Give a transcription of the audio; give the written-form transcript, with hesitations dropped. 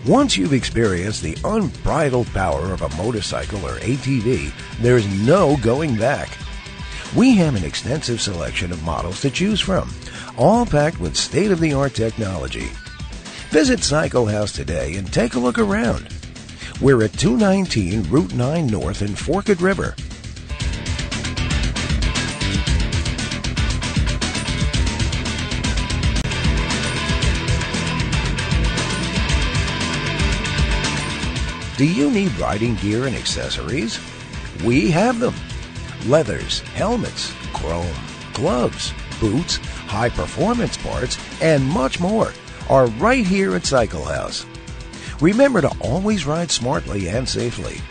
Once you've experienced the unbridled power of a motorcycle or ATV, there's no going back. We have an extensive selection of models to choose from, all packed with state-of-the-art technology. Visit Cycle House today and take a look around. We're at 219 Route 9 North in Forked River. Do you need riding gear and accessories? We have them. Leathers, helmets, chrome, gloves, boots, high-performance parts, and much more are right here at Cycle House. Remember to always ride smartly and safely.